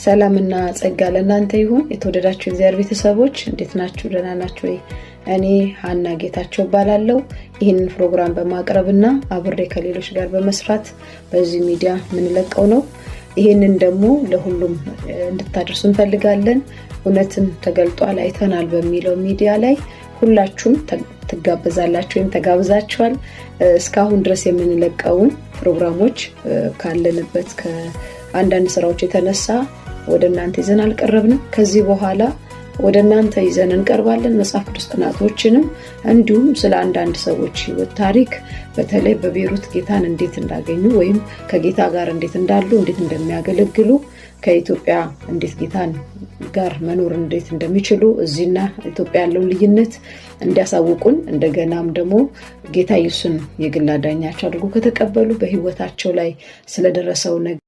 ሰላምና ጸጋ ለእናንተ ይሁን። የተወደዳችሁ እግዚአብሔር ቤተሰቦች እንዴት ናችሁ? ደህና ናችሁ ወይ? እኔ ሀና ጌታቸው እባላለሁ። ይህንን ፕሮግራም በማቅረብና አብሬ ከሌሎች ጋር በመስራት በዚህ ሚዲያ ምንለቀው ነው። ይህንን ደግሞ ለሁሉም እንድታደርሱ እንፈልጋለን። እውነትን ተገልጧል አይተናል በሚለው ሚዲያ ላይ ሁላችሁም ትጋበዛላችሁ ወይም ተጋብዛችኋል። እስካሁን ድረስ የምንለቀውን ፕሮግራሞች ካለንበት ከአንዳንድ ስራዎች የተነሳ ወደ እናንተ ይዘን አልቀረብንም። ከዚህ በኋላ ወደ እናንተ ይዘን እንቀርባለን። መጽሐፍ ቅዱስ ጥናቶችንም እንዲሁም ስለ አንዳንድ ሰዎች ህይወት ታሪክ በተለይ በቤሩት ጌታን እንዴት እንዳገኙ ወይም ከጌታ ጋር እንዴት እንዳሉ እንዴት እንደሚያገለግሉ ከኢትዮጵያ እንዴት ጌታን ጋር መኖር እንዴት እንደሚችሉ እዚህና ኢትዮጵያ ያለው ልዩነት እንዲያሳውቁን እንደገናም ደግሞ ጌታ ኢየሱስን የግል አዳኛቸው አድርጎ ከተቀበሉ በህይወታቸው ላይ ስለደረሰው ነገር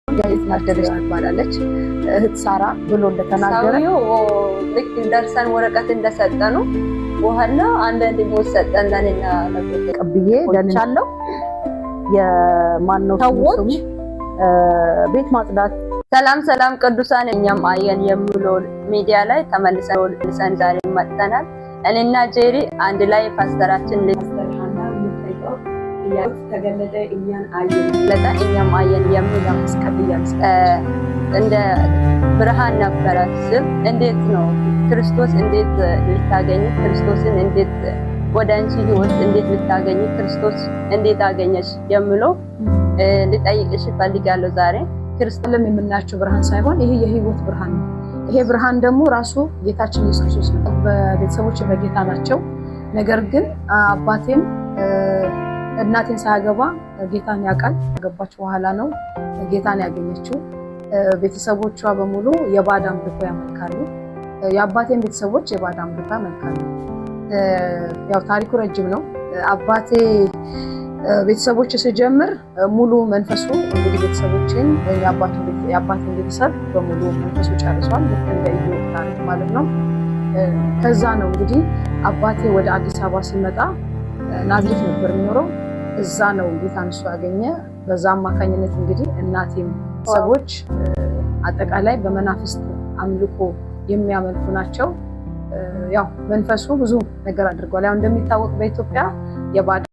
ጋይት ማደረስ ትባላለች። እህት ሳራ ብሎ እንደተናገረ ልክ ደርሰን ወረቀት እንደሰጠኑ ወሃና አንዳንድ ሞት ሰጠንና ተቀብዬ ደንቻለሁ። የማነው ሰዎች ቤት ማጽዳት ሰላም ቅዱሳን እኛም አየን የሚለው ሚዲያ ላይ ተመልሰን ዛሬ መጥተናል። እኔና ጄሪ አንድ ላይ ፓስተራችን ለስተርሃና ምትጠይቀው ያት ተገለጠ እኛም አየን የሚለው መስቀልያስ እንደ ብርሃን ነበረ ስም እንዴት ነው ክርስቶስ እንዴት ልታገኝ ክርስቶስን እንዴት ወደ አንቺ ህይወት እንዴት ልታገኝ ክርስቶስ እንዴት አገኘሽ የሚለው ልጠይቅሽ ፈልጋለሁ። ዛሬ ክርስቶስን የምናያቸው ብርሃን ሳይሆን ይሄ የህይወት ብርሃን ነው። ይሄ ብርሃን ደግሞ ራሱ ጌታችን ኢየሱስ ክርስቶስ ነው። በቤተሰቦች በጌታ ናቸው። ነገር ግን አባቴም እናቴን ሳያገባ ጌታን ያውቃል። ከገባች በኋላ ነው ጌታን ያገኘችው። ቤተሰቦቿ በሙሉ የባዕድ አምልኮ ያመልካሉ። የአባቴን ቤተሰቦች የባዕድ አምልኮ ያመልካሉ። ያው ታሪኩ ረጅም ነው። አባቴ ቤተሰቦች ሲጀምር ሙሉ መንፈሱ እንግዲህ ቤተሰቦችን የአባቴን ቤተሰብ በሙሉ መንፈሱ ጨርሷል። ልክ እንደ ኢዮብ ታሪክ ማለት ነው። ከዛ ነው እንግዲህ አባቴ ወደ አዲስ አበባ ሲመጣ ናዝሬት ነበር የሚኖረው። እዛ ነው ጌታን እሱ ያገኘ። በዛ አማካኝነት እንግዲህ እናቴም ሰዎች አጠቃላይ በመናፍስት አምልኮ የሚያመልኩ ናቸው። ያው መንፈሱ ብዙ ነገር አድርጓል። ያው እንደሚታወቅ በኢትዮጵያ የባዕድ